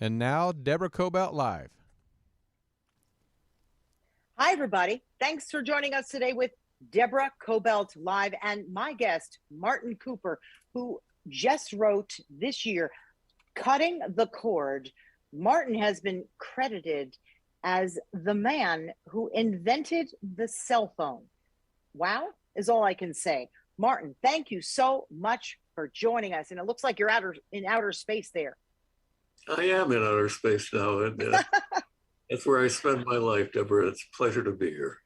And now, Deborah Kobylt Live. Hi, everybody. Thanks for joining us today with Deborah Kobylt Live and my guest, Martin Cooper, who just wrote this year, Cutting the Cord. Martin has been credited as the man who invented the cell phone. Wow, is all I can say. Martin, thank you so much for joining us. And it looks like you're in outer space there. I am in outer space now, and that's where I spend my life, Deborah. It's a pleasure to be here.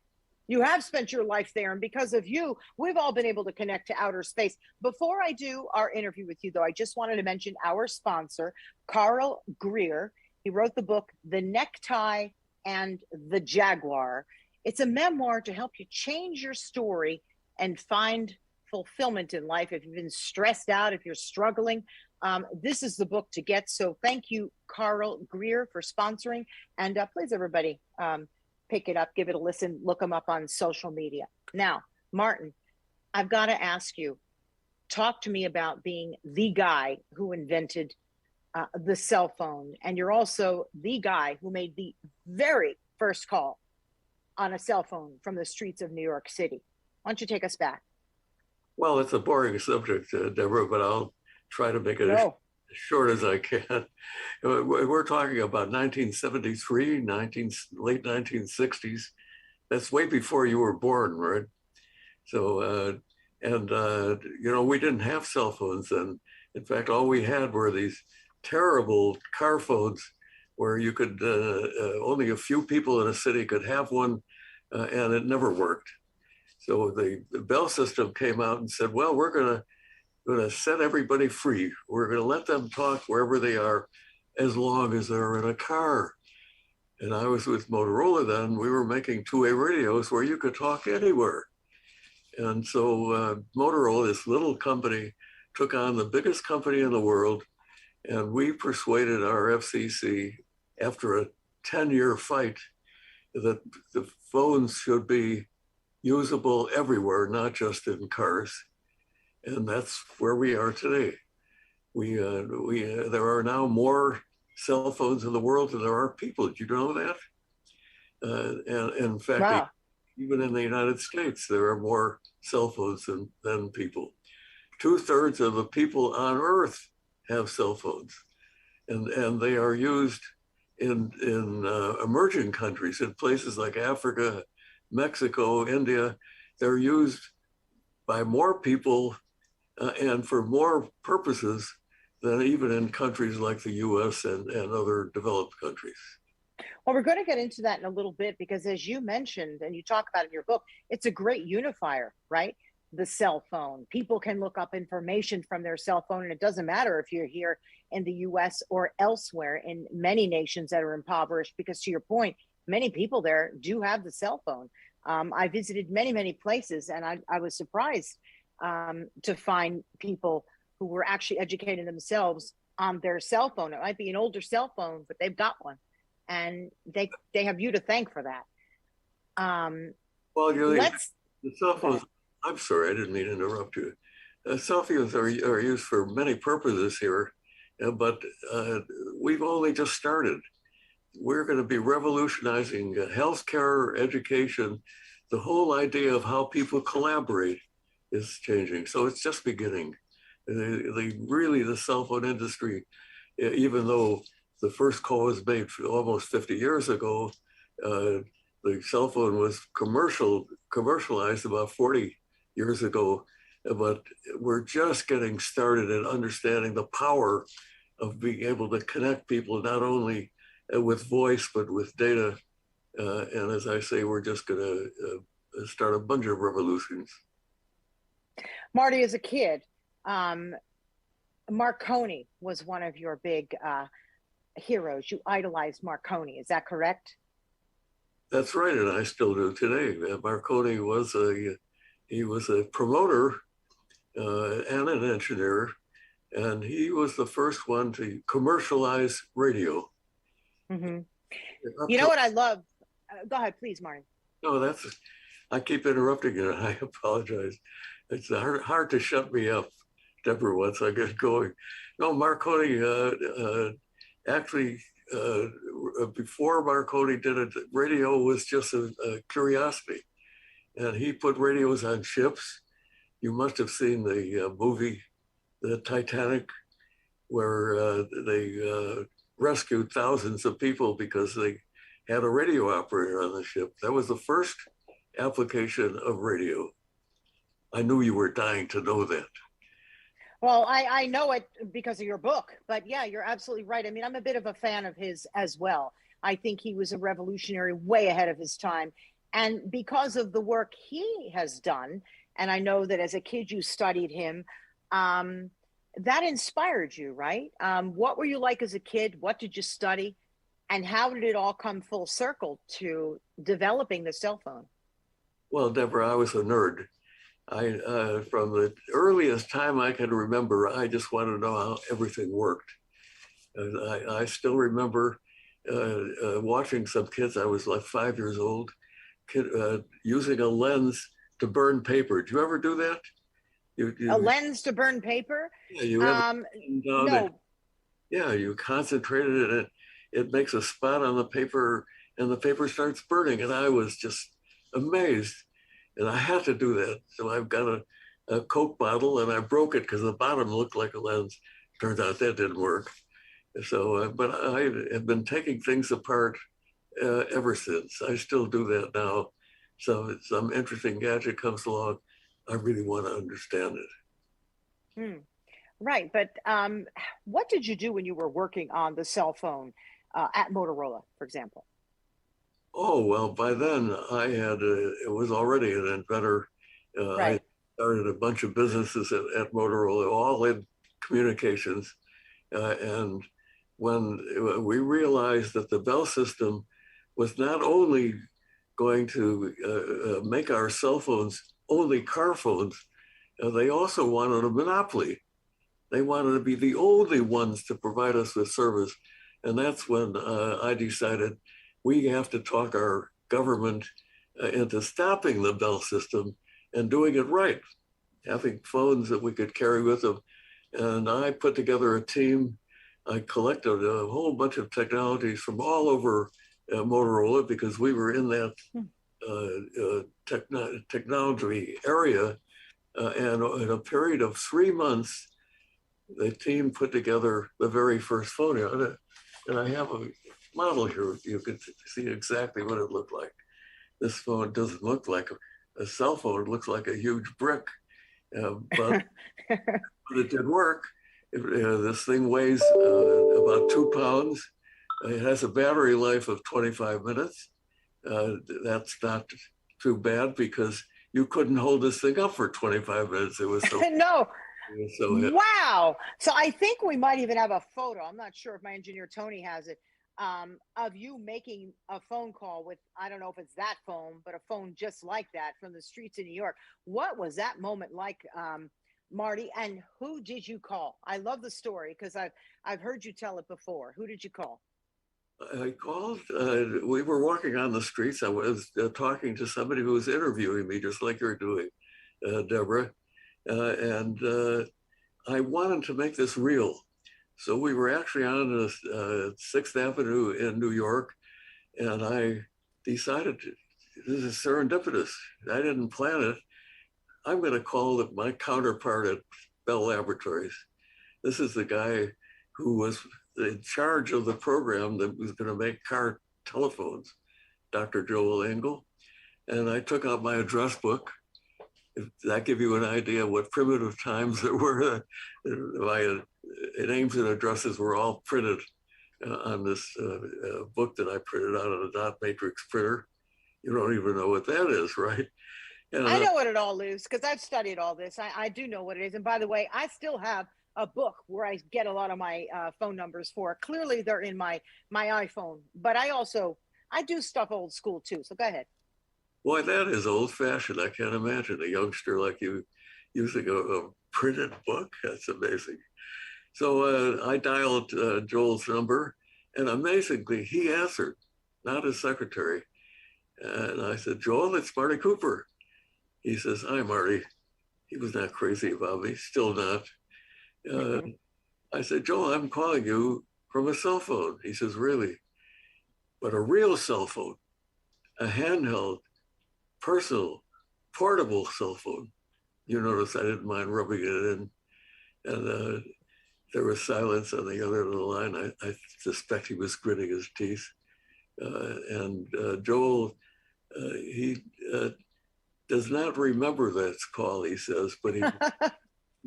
You have spent your life there, and because of you, we've all been able to connect to outer space. Before I do our interview with you, though, I just wanted to mention our sponsor, Carl Greer. He wrote the book, The Necktie and the Jaguar. It's a memoir to help you change your story and find fulfillment in life. If you've been stressed out, if you're struggling, this is the book to get. So thank you, Carl Greer, for sponsoring. And please, everybody, pick it up, give it a listen, look them up on social media. Now, Martin, I've got to ask you, talk to me about being the guy who invented the cell phone. And you're also the guy who made the very first call on a cell phone from the streets of New York City. Why don't you take us back? Well, it's a boring subject, Deborah, but I'll try to make it as short as I can. We're talking about 1973, late 1960s. That's way before you were born, right? So, we didn't have cell phones then. In fact, all we had were these terrible car phones where you could, only a few people in a city could have one, and it never worked. So the Bell system came out and said, well, we're going to set everybody free. We're going to let them talk wherever they are as long as they're in a car. And I was with Motorola then. We were making two-way radios where you could talk anywhere. And so Motorola, this little company, took on the biggest company in the world. And we persuaded our FCC, after a 10-year fight, that the phones should be usable everywhere, not just in cars. And that's where we are today. There are now more cell phones in the world than there are people. Did you know that? And in fact, wow. Even in the United States, there are more cell phones than people. 2/3 of the people on Earth have cell phones, and they are used in emerging countries, in places like Africa, Mexico, India. They're used by more people and for more purposes than even in countries like the US and other developed countries. Well, we're going to get into that in a little bit because, as you mentioned, and you talk about it in your book, it's a great unifier, right? The cell phone. People can look up information from their cell phone, and it doesn't matter if you're here in the US or elsewhere in many nations that are impoverished, because to your point, many people there do have the cell phone. I visited many places, and I was surprised to find people who were actually educating themselves on their cell phone. It might be an older cell phone, but they've got one, and they have you to thank for that. Well, the cell phones. I'm sorry, I didn't mean to interrupt you. Cell phones are used for many purposes here, but we've only just started. We're going to be revolutionizing healthcare, education. The whole idea of how people collaborate is changing. So it's just beginning. The cell phone industry, even though the first call was made almost 50 years ago, the cell phone was commercialized about 40 years ago. But we're just getting started in understanding the power of being able to connect people, not only with voice, but with data. And as I say, we're just going to start a bunch of revolutions. Marty, as a kid, Marconi was one of your big heroes. You idolized Marconi. Is that correct? That's right, and I still do today. Marconi was a promoter and an engineer, and he was the first one to commercialize radio. Mm-hmm. You know what I love? Go ahead, please, Martin. No, I keep interrupting you. I apologize. It's hard to shut me up, Deborah, once I get going. No, Marconi actually, before Marconi did it, radio was just a curiosity. And he put radios on ships. You must have seen the movie, The Titanic, where they rescued thousands of people because they had a radio operator on the ship. That was the first application of radio. I knew you were dying to know that. Well, I know it because of your book, but yeah, you're absolutely right. I mean, I'm a bit of a fan of his as well. I think he was a revolutionary way ahead of his time. And because of the work he has done, and I know that as a kid you studied him, that inspired you, right? What were you like as a kid? What did you study? And how did it all come full circle to developing the cell phone? Well, Deborah, I was a nerd. From the earliest time I can remember, I just wanted to know how everything worked. I still remember watching some kids, I was like 5 years old, using a lens to burn paper. Did you ever do that? A lens to burn paper? Yeah, you have no. Yeah, you concentrated it, and it makes a spot on the paper, and the paper starts burning. And I was just amazed. And I had to do that. So I've got a Coke bottle, and I broke it because the bottom looked like a lens. Turns out that didn't work. So, but I have been taking things apart ever since. I still do that now. So if some interesting gadget comes along, I really want to understand it. Right. But what did you do when you were working on the cell phone at Motorola, for example? Oh, well, by then it was already an inventor. Right. I started a bunch of businesses at Motorola, all in communications. And when we realized that the Bell system was not only going to make our cell phones only car phones, they also wanted a monopoly. They wanted to be the only ones to provide us with service. And that's when I decided we have to talk our government into stopping the Bell system and doing it right, having phones that we could carry with them. And I put together a team. I collected a whole bunch of technologies from all over Motorola because we were in that technology area. And in a period of 3 months, the team put together the very first phone. And I have a model here. You can see exactly what it looked like. This phone doesn't look like a cell phone. It looks like a huge brick, but it did work. This thing weighs about 2 pounds. It has a battery life of 25 minutes. That's not too bad because you couldn't hold this thing up for 25 minutes. It was so no. So wow. So I think we might even have a photo. I'm not sure if my engineer Tony has it, of you making a phone call with, I don't know if it's that phone, but a phone just like that from the streets of New York. What was that moment like, Marty? And who did you call? I love the story because I've heard you tell it before. Who did you call? I called. We were walking on the streets. I was talking to somebody who was interviewing me, just like you're doing, Deborah. And I wanted to make this real. So we were actually on the 6th Avenue in New York, and I decided this is serendipitous. I didn't plan it. I'm going to call my counterpart at Bell Laboratories. This is the guy who was in charge of the program that was going to make car telephones, Dr. Joel Engel. And I took out my address book. If that give you an idea what primitive times there were, my names and addresses were all printed on this book that I printed out on a dot matrix printer. You don't even know what that is, right? And I know what it all is because I've studied all this. I do know what it is. And by the way, I still have a book where I get a lot of my phone numbers for. Clearly, they're in my iPhone. But I do stuff old school too. So go ahead. Boy, that is old-fashioned. I can't imagine a youngster like you using a printed book. That's amazing. So I dialed Joel's number, and amazingly, he answered, not his secretary. And I said, Joel, it's Marty Cooper. He says, hi, Marty. He was not crazy about me, still not. I said, Joel, I'm calling you from a cell phone. He says, really? But a real cell phone, a handheld, personal, portable cell phone. You notice I didn't mind rubbing it in. And there was silence on the other end of the line. I suspect he was gritting his teeth. And Joel, he does not remember that call, he says, but he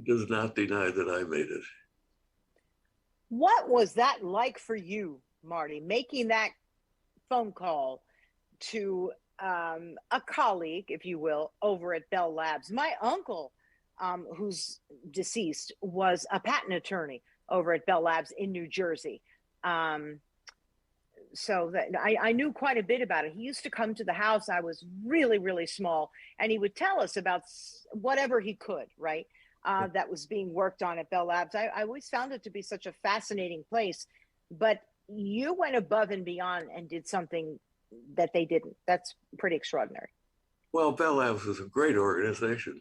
does not deny that I made it. What was that like for you, Marty, making that phone call to a colleague, if you will, over at Bell Labs? My uncle, who's deceased, was a patent attorney over at Bell Labs in New Jersey. So that I knew quite a bit about it. He used to come to the house. I was really, really small, and he would tell us about whatever he could, right? That was being worked on at Bell Labs. I always found it to be such a fascinating place, but you went above and beyond and did something that they didn't. That's pretty extraordinary. Well, Bell Labs was a great organization,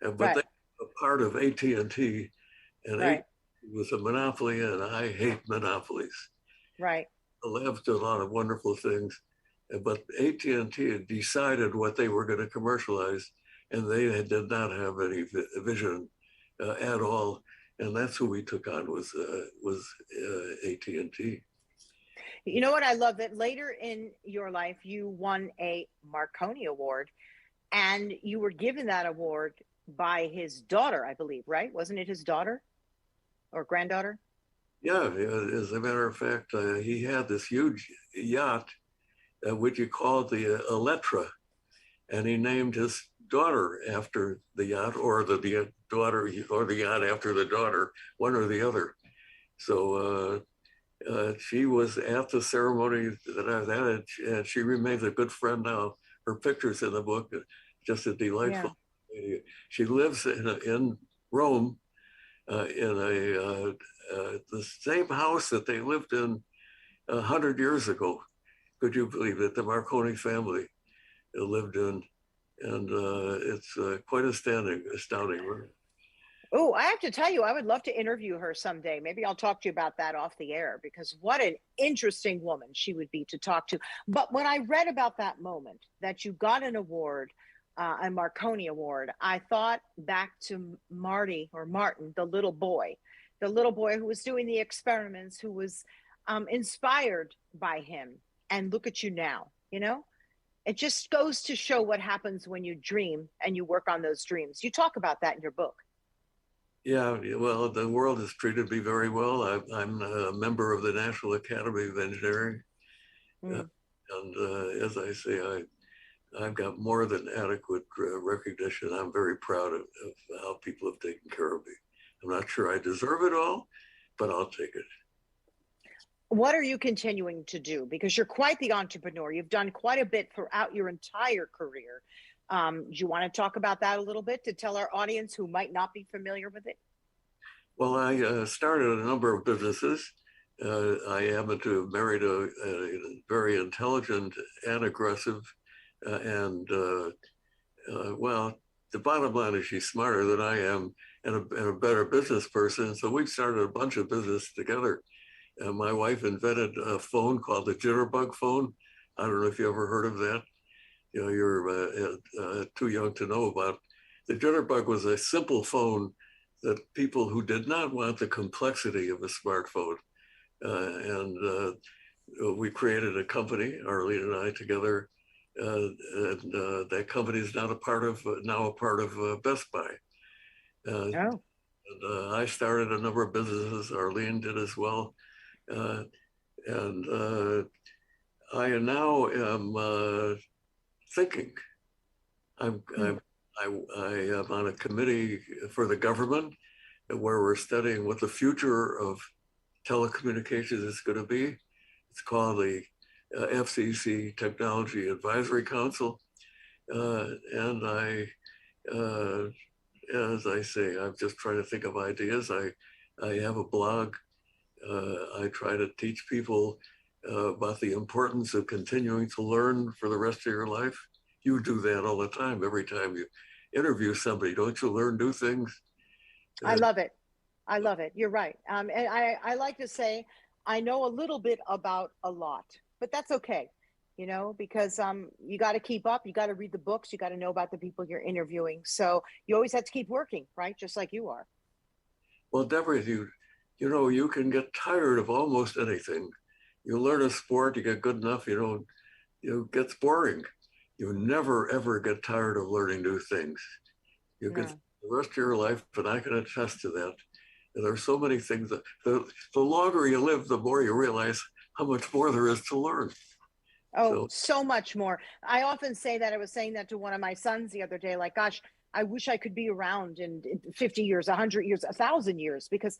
but they were a part of AT&T, and AT&T was a monopoly, and I hate monopolies. Right. The labs did a lot of wonderful things, but AT&T had decided what they were going to commercialize, and they did not have any vision at all. And that's who we took on was AT&T. You know what I love? That later in your life, you won a Marconi Award, and you were given that award by his daughter, I believe, right? Wasn't it his daughter or granddaughter? Yeah, as a matter of fact, he had this huge yacht, which he called the Elettra, and he named his daughter after the yacht, or the daughter, or the yacht after the daughter, one or the other. So she was at the ceremony that I was at, and she remains a good friend now. Her picture's in the book, just a delightful lady. She lives in Rome, in the same house that they lived in 100 years ago. Could you believe it? The Marconi family lived in, and it's quite astounding. Oh, I have to tell you, I would love to interview her someday. Maybe I'll talk to you about that off the air, because what an interesting woman she would be to talk to. But when I read about that moment that you got an award, a Marconi Award, I thought back to Marty, or Martin, the little boy who was doing the experiments, who was inspired by him. And look at you now, you know? It just goes to show what happens when you dream and you work on those dreams. You talk about that in your book. Yeah, well, the world has treated me very well. I'm a member of the National Academy of Engineering. And as I say, I've got more than adequate recognition. I'm very proud of how people have taken care of me. I'm not sure I deserve it all, but I'll take it. What are you continuing to do? Because you're quite the entrepreneur. You've done quite a bit throughout your entire career. Do you want to talk about that a little bit to tell our audience who might not be familiar with it? Well, I started a number of businesses. I happen to have married a very intelligent and aggressive, well, the bottom line is she's smarter than I am, and a better business person. So we've started a bunch of business together. My wife invented a phone called the jitterbug phone. I don't know if you ever heard of that. You know, you're too young to know about. The jitterbug was a simple phone that people who did not want the complexity of a smartphone. We created a company, Arlene and I together, and that company is now a part of Best Buy. And I started a number of businesses. Arlene did as well. I now am thinking. I am on a committee for the government where we're studying what the future of telecommunications is going to be. It's called the FCC Technology Advisory Council. And as I say, I'm just trying to think of ideas. I have a blog. I try to teach people about the importance of continuing to learn for the rest of your life. You do that all the time. Every time you interview somebody, don't you learn new things? I love it. I love it. You're right. And I like to say, I know a little bit about a lot, but that's okay, because you got to keep up. You got to read the books. You got to know about the people you're interviewing. So you always have to keep working, right? Just like you are. Well, Deborah, you can get tired of almost anything. You learn a sport, you get good enough, it gets boring. You never, ever get tired of learning new things. You No. can the rest of your life, but I can attest to that. And there's so many things that the longer you live, the more you realize how much more there is to learn. Oh, so much more. I often say that. I was saying that to one of my sons the other day, like, gosh, I wish I could be around in 50 years, 100 years, 1,000 years, because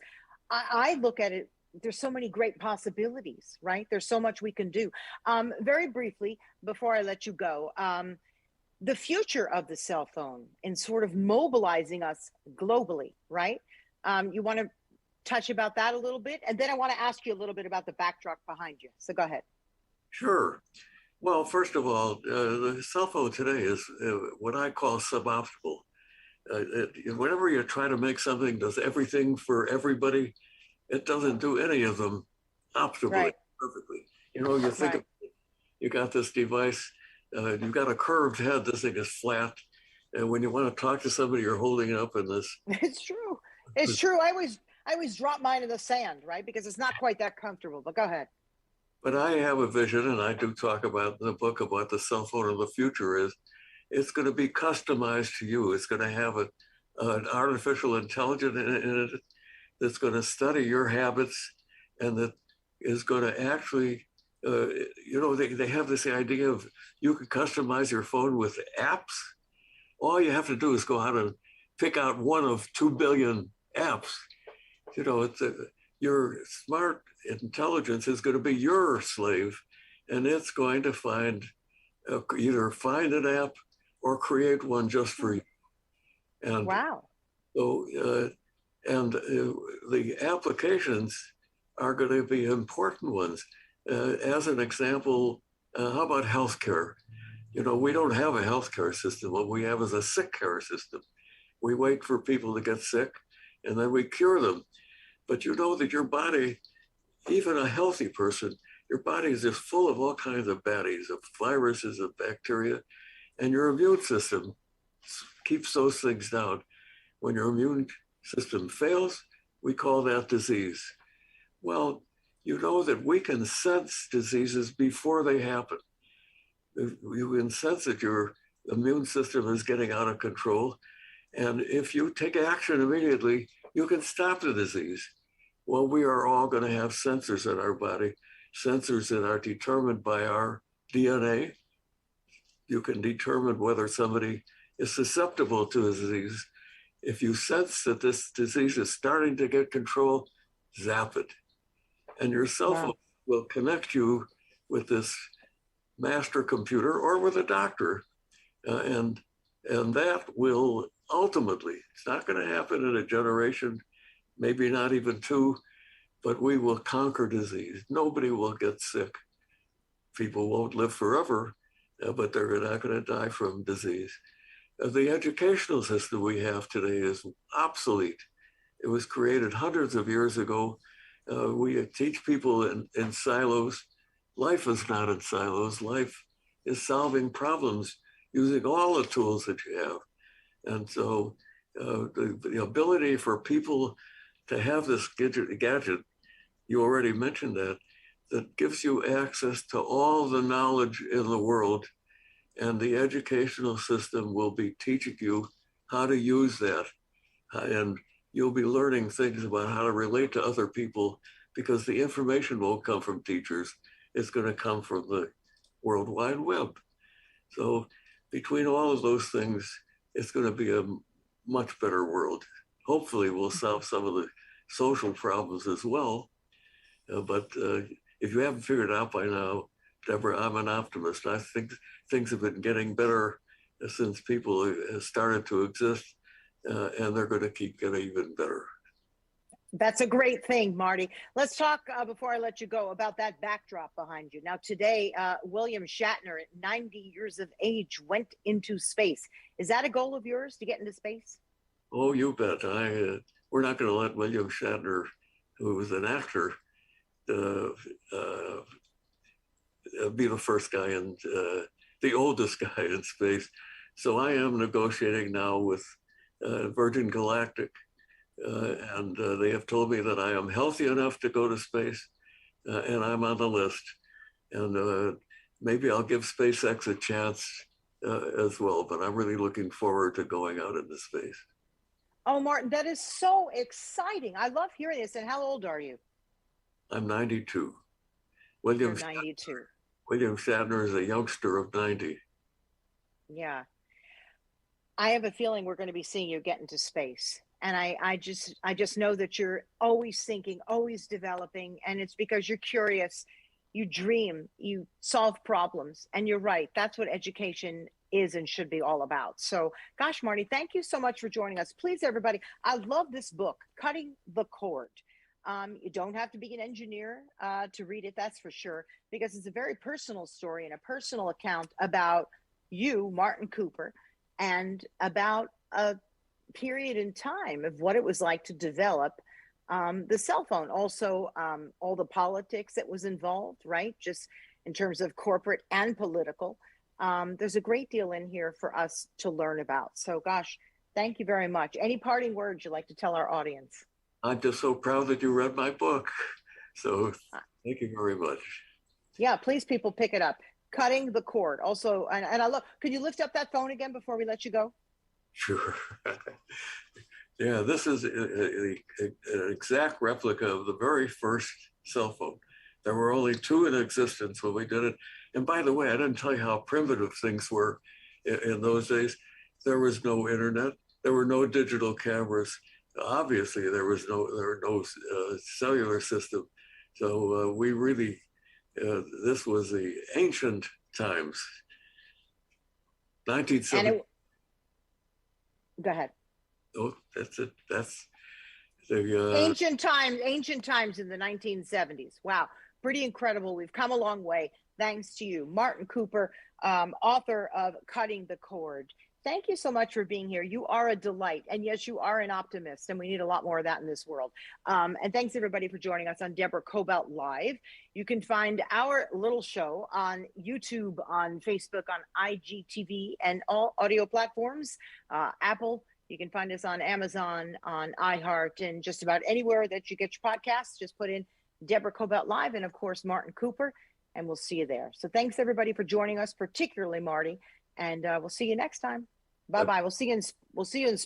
I look at it, there's so many great possibilities, right? There's so much we can do. Very briefly, before I let you go, the future of the cell phone and sort of mobilizing us globally, right? You want to touch about that a little bit? And then I want to ask you a little bit about the backdrop behind you. So go ahead. Sure. Well, first of all, the cell phone today is what I call suboptimal. Whenever you try to make something does everything for everybody, it doesn't do any of them optimally, right. perfectly. You think right. You got this device, you've got a curved head, this thing is flat. And when you want to talk to somebody, you're holding it up in this. It's true. It's true. I always drop mine in the sand, right? Because it's not quite that comfortable, but go ahead. But I have a vision, and I do talk about in the book about the cell phone of the future is it's going to be customized to you. It's going to have an artificial intelligence in it that's going to study your habits and that is going to actually, they have this idea of you can customize your phone with apps. All you have to do is go out and pick out one of 2 billion apps. Your smart intelligence is going to be your slave, and it's going to either find an app or create one just for you. And wow. So, the applications are going to be important ones. As an example, how about healthcare? We don't have a healthcare system. What we have is a sick care system. We wait for people to get sick, and then we cure them. But you know that your body, even a healthy person, your body is just full of all kinds of baddies, of viruses, of bacteria, and your immune system keeps those things down. When your immune system fails, we call that disease. Well, you know that we can sense diseases before they happen. You can sense that your immune system is getting out of control. And if you take action immediately, you can stop the disease. Well, we are all going to have sensors in our body, sensors that are determined by our DNA. You can determine whether somebody is susceptible to a disease. If you sense that this disease is starting to get control, zap it. And your cell phone will connect you with this master computer or with a doctor. And that will ultimately, it's not going to happen in a generation, maybe not even 2, but we will conquer disease. Nobody will get sick. People won't live forever, but they're not going to die from disease. The educational system we have today is obsolete. It was created hundreds of years ago. We teach people in silos. Life is not in silos. Life is solving problems using all the tools that you have. And so the ability for people to have this gadget, you already mentioned that gives you access to all the knowledge in the world, and the educational system will be teaching you how to use that. And you'll be learning things about how to relate to other people, because the information won't come from teachers. It's going to come from the World Wide Web. So between all of those things, it's going to be a much better world. Hopefully we'll solve some of the social problems as well. But if you haven't figured it out by now, Deborah, I'm an optimist. I think things have been getting better since people have started to exist, and they're going to keep getting even better. That's a great thing, Marty. Let's talk, before I let you go, about that backdrop behind you. Now, today, William Shatner, at 90 years of age, went into space. Is that a goal of yours, to get into space? Oh, you bet. We're not going to let William Shatner, who was an actor, be the first guy and the oldest guy in space. So I am negotiating now with Virgin Galactic, and they have told me that I am healthy enough to go to space, and I'm on the list. And maybe I'll give SpaceX a chance as well, but I'm really looking forward to going out into space. Oh, Martin, that is so exciting. I love hearing this. And how old are you? I'm 92. You're 92. William Shatner is a youngster of 90. Yeah. I have a feeling we're going to be seeing you get into space. And I just know that you're always thinking, always developing. And it's because you're curious, you dream, you solve problems. And you're right. That's what education is and should be all about. So, gosh, Marty, thank you so much for joining us. Please, everybody, I love this book, Cutting the Cord. You don't have to be an engineer to read it, that's for sure, because it's a very personal story and a personal account about you, Martin Cooper, and about a period in time of what it was like to develop the cell phone. Also, all the politics that was involved, right? Just in terms of corporate and political. There's a great deal in here for us to learn about. So, gosh, thank you very much. Any parting words you'd like to tell our audience? I'm just so proud that you read my book. So thank you very much. Yeah, please, people, pick it up. Cutting the Cord. Also, and I love, could you lift up that phone again before we let you go? Sure. Yeah, this is an exact replica of the very first cell phone. There were only two in existence when we did it. And by the way, I didn't tell you how primitive things were in those days. There was no internet. There were no digital cameras. Obviously, there were no cellular system. So we really, this was the ancient times. 1970. Go ahead. Oh, that's it. That's the ancient times in the 1970s. Wow, pretty incredible. We've come a long way thanks to you, Martin Cooper, author of Cutting the Cord. Thank you so much for being here. You are a delight. And yes, you are an optimist, and we need a lot more of that in this world. And thanks, everybody, for joining us on Deborah Kobylt Live. You can find our little show on YouTube, on Facebook, on IGTV, and all audio platforms, Apple. You can find us on Amazon, on iHeart, and just about anywhere that you get your podcasts. Just put in Deborah Kobylt Live and, of course, Martin Cooper, and we'll see you there. So thanks, everybody, for joining us, particularly Marty, and we'll see you next time. Bye-bye. We'll see you in